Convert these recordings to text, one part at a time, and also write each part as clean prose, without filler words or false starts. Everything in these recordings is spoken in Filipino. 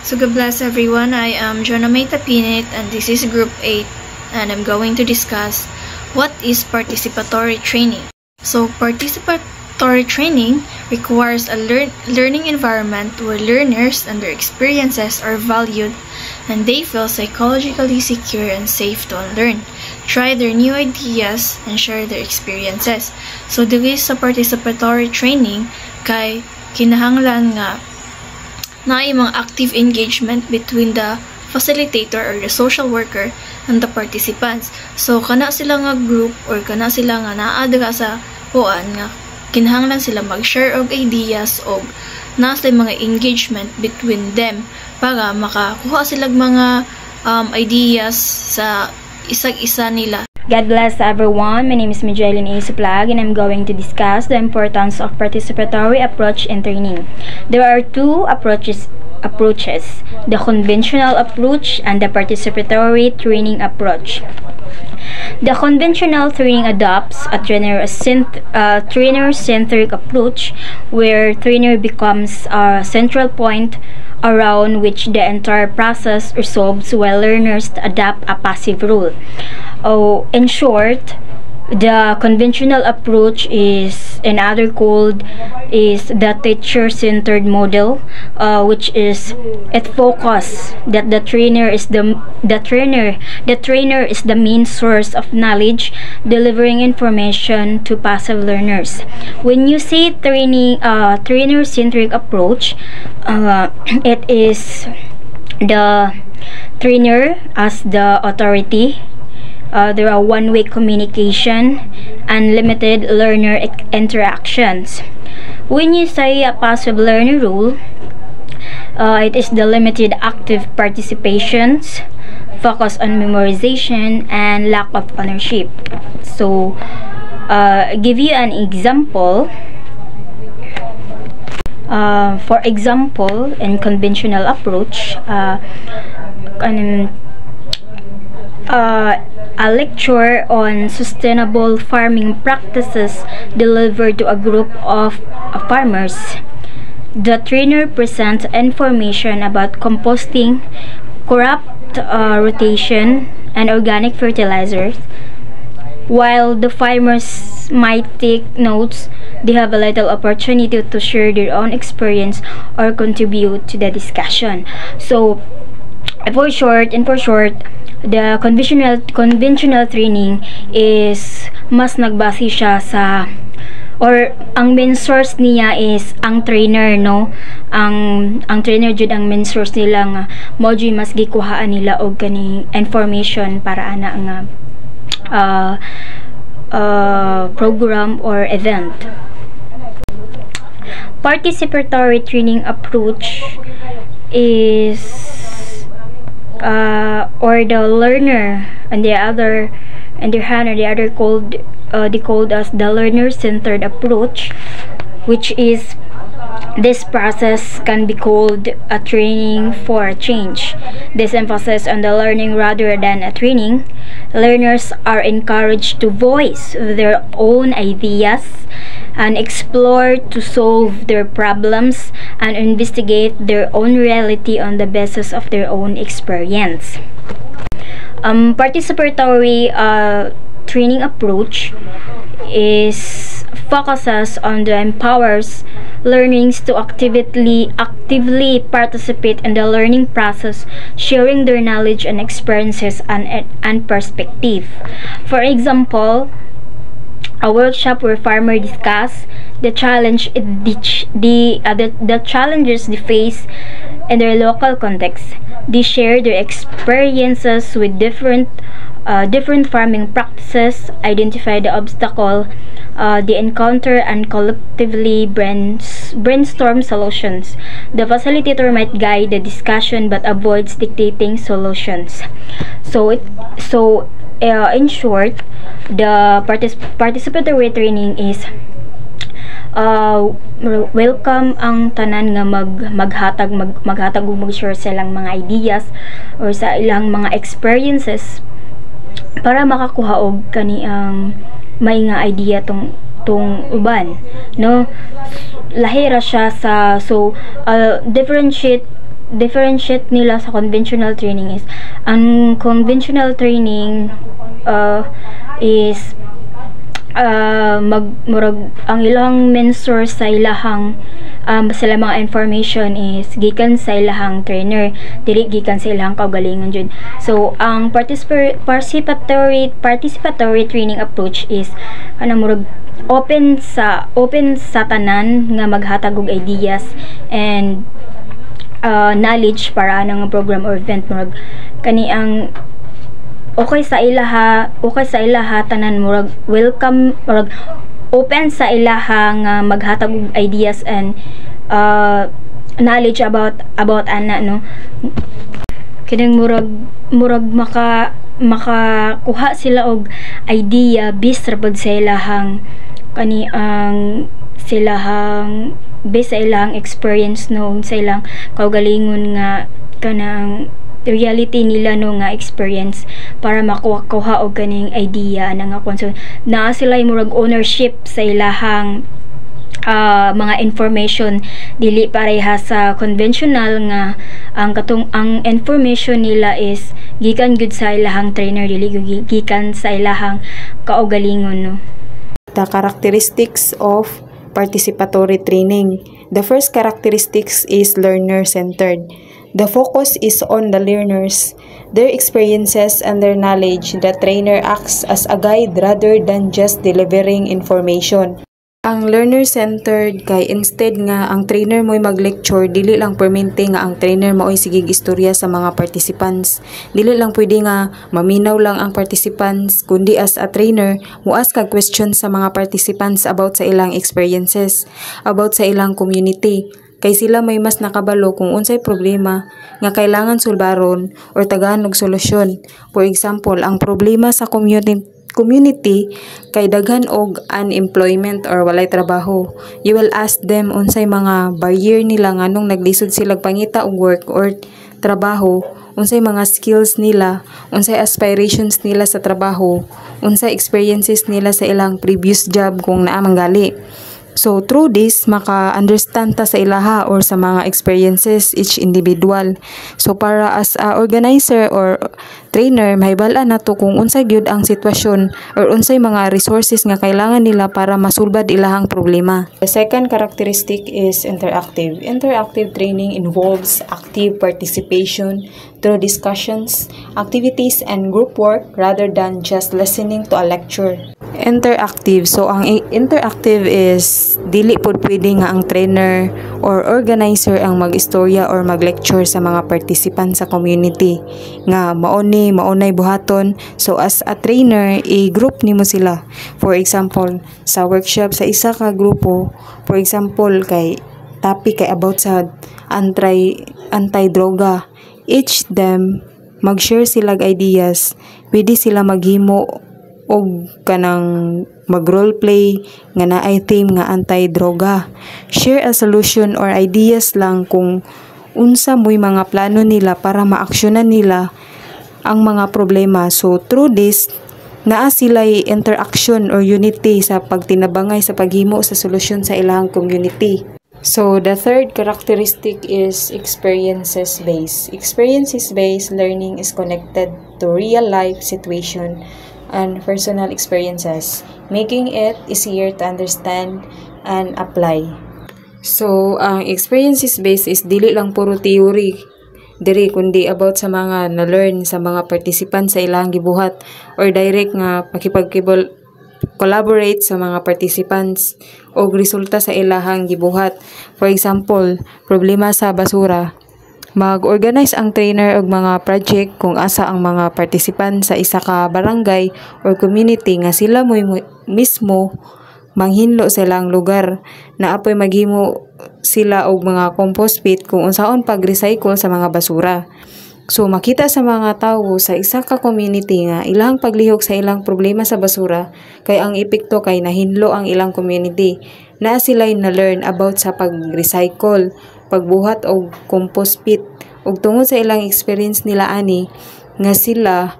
So God bless everyone. I am Jonah May Tapinit and this is Group 8 and I'm going to discuss what is participatory training. So participatory training requires a learning environment where learners and their experiences are valued and they feel psychologically secure and safe to learn, try their new ideas, and share their experiences. So dili sa participatory training kay kinahanglan nga na mga active engagement between the facilitator or the social worker and the participants. So kana sila nga group or kana sila nga naa dira sa kuan nga kinahanglan sila mag-share og ideas og nasa mga engagement between them para makakuha sila mga ideas sa isag-isa nila. God bless everyone. My name is Mijailin A. Suplag and I'm going to discuss the importance of participatory approach in training. There are two approaches, the conventional approach and the participatory training approach. The conventional training adopts a trainer-centric approach where trainer becomes a central point around which the entire process resolves while learners adapt a passive role. In short, the conventional approach is another called is the teacher-centered model, which is it focus that the trainer is the main source of knowledge, delivering information to passive learners. When you say trainer-centric approach, it is the trainer as the authority. There are one-way communication and limited learner interactions. When you say a passive learner rule, it is the limited active participations, focus on memorization, and lack of ownership. So, give you an example. For example, in conventional approach, a lecture on sustainable farming practices delivered to a group of farmers. The trainer presents information about composting, crop rotation, and organic fertilizers. While the farmers might take notes, they have a little opportunity to share their own experience or contribute to the discussion. So, for short, the conventional training is mas nagbase siya sa or ang main source niya is ang trainer, no? Ang trainer jud ang main source nila nga mao jud mas gikuhaan nila og kani information para ana nga program or event. Participatory training approach is or the learner and the other called as the learner-centered approach, which is this process can be called a training for change. This emphasis on the learning rather than a training. Learners are encouraged to voice their own ideas and explore to solve their problems and investigate their own reality on the basis of their own experience. Participatory training approach focuses on the empowers learners to actively participate in the learning process, sharing their knowledge and experiences and perspective. For example, a workshop where farmers discuss the challenges they face in their local context. They share their experiences with different farming practices, identify the obstacle they encounter, and collectively brainstorm solutions. The facilitator might guide the discussion but avoids dictating solutions. In short, the participatory training is welcome ang tanan nga maghatag ug mag-share silang mga ideas or sa ilang mga experiences para makakuha og kani ang may nga idea tong uban, no? Lahira siya sa differentiate differentiate nila sa conventional training is, ang conventional training is murag ang ilang main source sa ilahang sila mga information is gikan sa ilahang trainer, dili gikan sa ilahang kaugalingon jud. So ang participatory training approach is murag open sa tanan nga maghatag og ideas and knowledge para anang program or event. Murag kani ang okay sa ilaha tanan, murag welcome, murag open sa ilaha nga maghatag og ideas and knowledge about ana no. Kinang murag makakuha sila og idea based ra pod sa ilahang kani ang silahang based sa ilang experience no, sa ilang kaugalingon nga kanang reality nila no nga experience, para makuha og kaning idea na nga kon. So naa sila murag ownership sa ilahang mga information, dili pareha sa conventional nga ang information nila is gikan gud sa ilahang trainer, dili gikan sa ilahang kaugalingon no. The characteristics of participatory training. The first characteristics is learner-centered. The focus is on the learners, their experiences and their knowledge. The trainer acts as a guide rather than just delivering information. Ang learner-centered kay instead nga ang trainer mo'y mag-lecture, dili lang permente nga ang trainer mo'y sigig istorya sa mga participants. Dili lang pwede nga maminaw lang ang participants, kundi as a trainer, muas kag questions sa mga participants about sa ilang experiences, about sa ilang community. Kay sila may mas nakabalo kung unsay problema nga kailangan sulbaron or tagahan og solusyon. For example, ang problema sa community kay daghan og unemployment or walay trabaho. You will ask them unsay mga barrier nila nganong naglisod sila pangita og work or trabaho, unsay mga skills nila, unsay aspirations nila sa trabaho, unsay experiences nila sa ilang previous job kung naa manggali. So through this, maka-understand ta sa ilaha or sa mga experiences each individual. So para as a organizer or trainer, mahibala na to kung unsay gyud ang sitwasyon or unsay mga resources nga kailangan nila para masulbad ilahang problema. The second characteristic is interactive. Interactive training involves active participation through discussions, activities, and group work rather than just listening to a lecture. Interactive. So ang interactive is dili pod pwede nga ang trainer or organizer ang mag-istorya or mag-lecture sa mga participants sa community nga maunay buhaton. So as a trainer, i-group nimo sila. For example, sa workshop sa isa ka grupo, for example kay topic kay about sa anti-droga, each them mag-share sila ideas, pwede sila maghimo og kanang mag-role play nga naay theme nga anti-droga. Share a solution or ideas lang kung unsa mo'y mga plano nila para maaksyonan nila ang mga problema. So through this, naa sila'y interaction or unity sa pagtinabangay sa paghimo sa solusyon sa ilang community. So the third characteristic is experiences-based. Experiences-based learning is connected to real-life situation and personal experiences, making it easier to understand and apply. So, ang experiences-based is dili lang puro theory, diri kundi about sa mga na-learn sa mga participants sa ilang gibuhat or direct nga collaborate sa mga participants o resulta sa ilahang gibuhat. For example, problema sa basura. Mag-organize ang trainer og mga project kung asa ang mga participant sa isa ka barangay or community nga sila mo mismo manghinlo sa ilang lugar na apoy maghimo sila og mga compost pit kung unsaon pag-recycle sa mga basura. So makita sa mga tawo sa isa ka community nga ilang paglihok sa ilang problema sa basura kay ang epekto kay nahinlo ang ilang community. Na sila na-learn about sa pag-recycle, pagbuhat og compost pit ug tungod sa ilang experience nila ani nga sila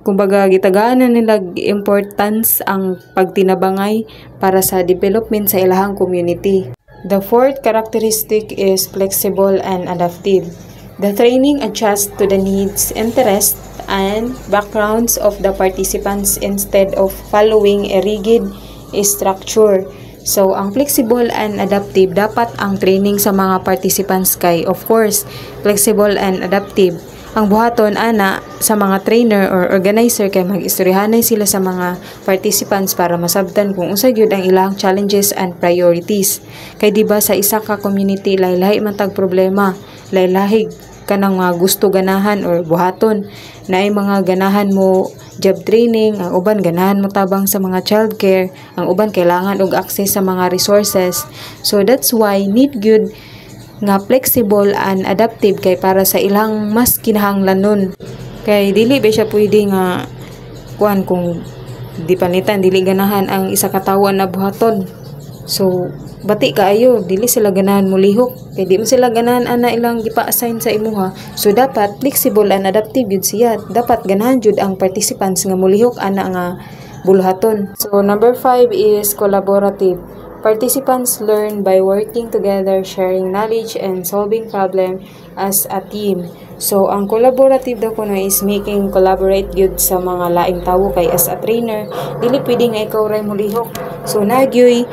kumbaga gitagaan na nila importance ang pagtinabangay para sa development sa ilahang community. The fourth characteristic is flexible and adaptive. The training adjusts to the needs, interests, and backgrounds of the participants instead of following a rigid structure. So, ang flexible and adaptive, dapat ang training sa mga participants kay, of course, flexible and adaptive. Ang buhaton ana sa mga trainer or organizer kay mag-istoryahanay sila sa mga participants para masabtan kung unsa gyud ang ilang challenges and priorities. Kay diba sa isa ka community lahi-lahi man tag problema, lahi-lahi kanang mga gusto ganahan or buhaton. Naay mga ganahan mo job training, ang uban ganahan mo tabang sa mga childcare, ang uban kailangan og access sa mga resources. So that's why need gyud nga flexible and adaptive kay para sa ilang mas kinahanglan nun. Kay dili ba siya pwede nga kuan kung di panitan, dili ganahan ang isa ka tawo na buhaton. So bati kaayo, dili sila ganahan mo lihok. Kay di mo sila ganahan ana ilang gipa-assign sa imuha. So dapat flexible and adaptive yun siya. Dapat ganahan jud ang participants nga mulihok ana nga buluhaton. So number 5 is collaborative. Participants learn by working together, sharing knowledge, and solving problems as a team. So, ang collaborative daw kuno is making collaborate gyud sa mga laing tawo kay as a trainer, dili pwede nga ikaw ray mulihok. So, nagyoy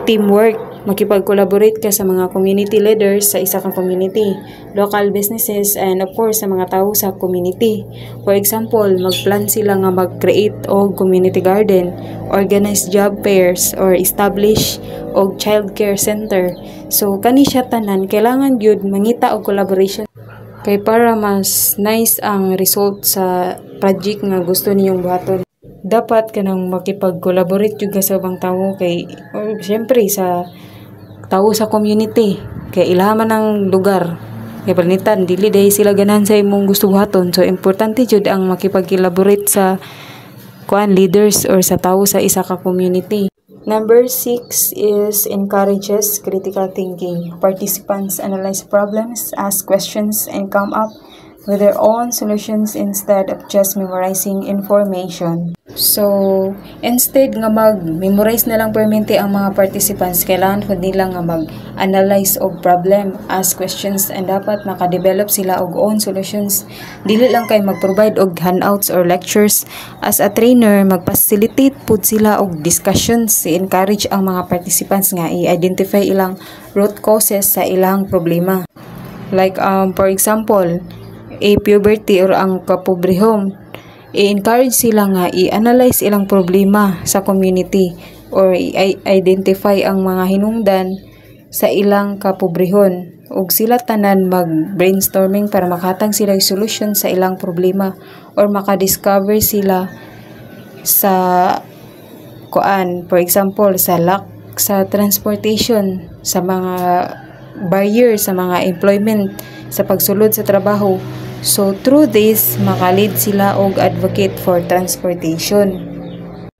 teamwork. Makipag-collaborate ka sa mga community leaders sa isa kang community, local businesses, and of course sa mga tao sa community. For example, mag-plan sila nga mag-create og community garden, organize job fairs, or establish og childcare center. So kani siya tanan kailangan gyud mangita og collaboration kay para mas nice ang result sa project nga gusto niyong buhaton. Dapat kanang makipag-collaborate jud ka sa ubang tawo kay or syempre sa tao sa community kay ilaman ang lugar kay panitan dili day sila ganahan sa imong gusto buhaton. So importante jud ang makipag-collaborate sa leaders or sa tao sa isa ka community. Number 6 is encourages critical thinking. Participants analyze problems, ask questions, and come up with their own solutions instead of just memorizing information. So, instead nga mag-memorize na lang permente ang mga participants, kailangan po nila nga mag-analyze og problem, ask questions, and dapat makadevelop sila og own solutions. Dili lang kay mag-provide og handouts or lectures. As a trainer, mag-facilitate po sila og discussions, i-encourage ang mga participants nga i-identify ilang root causes sa ilang problema. Like, for example, puberty or ang kapobrehom, i-encourage sila nga i-analyze ilang problema sa community or i-identify ang mga hinungdan sa ilang kapobrehon ug sila tanan mag-brainstorming para makatang sila yung solution sa ilang problema or makadiscover sila sa for example sa lack sa transportation, sa mga barrier sa mga employment, sa pagsulod sa trabaho. So, through this, makalid sila og advocate for transportation.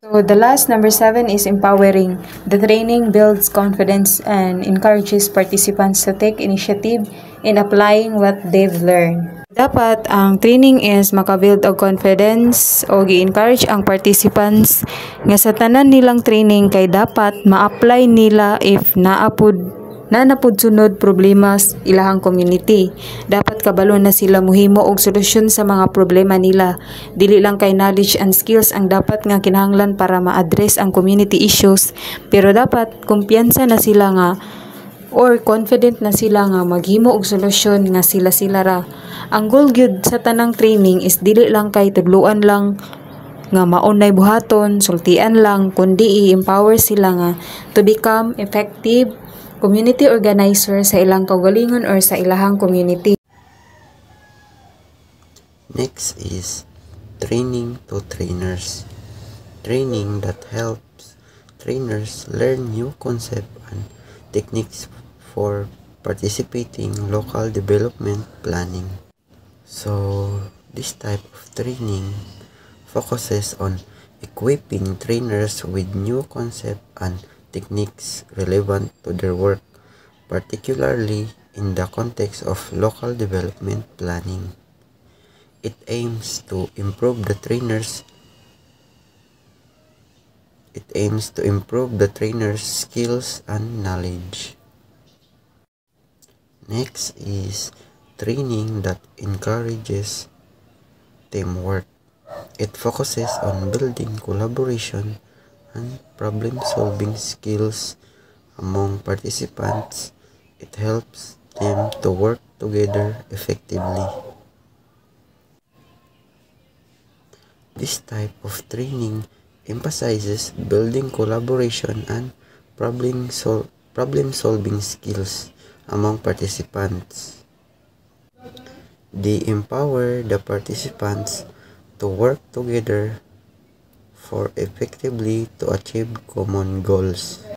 So, the last, number 7, is empowering. The training builds confidence and encourages participants to take initiative in applying what they've learned. Dapat, ang training is makabuild og confidence o gi-encourage ang participants nga sa tanan nilang training kay dapat ma-apply nila if naapod sunod problema sa ilahang community. Dapat kabalo na sila muhimo og solusyon sa mga problema nila. Dili lang kay knowledge and skills ang dapat nga kinahanglan para ma-address ang community issues, pero dapat kumpiyansa na sila nga or confident na sila nga maghimo og solusyon nga sila ra. Ang goal gyud sa tanang training is dili lang kay tudloan lang nga maunay buhaton, sultian lang, kundi i-empower sila nga to become effective community organizer sa ilang kaugalingon or sa ilahang community. Next is training to trainers. Training that helps trainers learn new concepts and techniques for participating local development planning. So, this type of training focuses on equipping trainers with new concepts and techniques relevant to their work, particularly in the context of local development planning. It aims to improve the trainers' skills and knowledge. Next is training that encourages teamwork. It focuses on building collaboration and problem-solving skills among participants. It helps them to work together effectively. This type of training emphasizes building collaboration and problem-solving skills among participants. They empower the participants to work together for effectively to achieve common goals.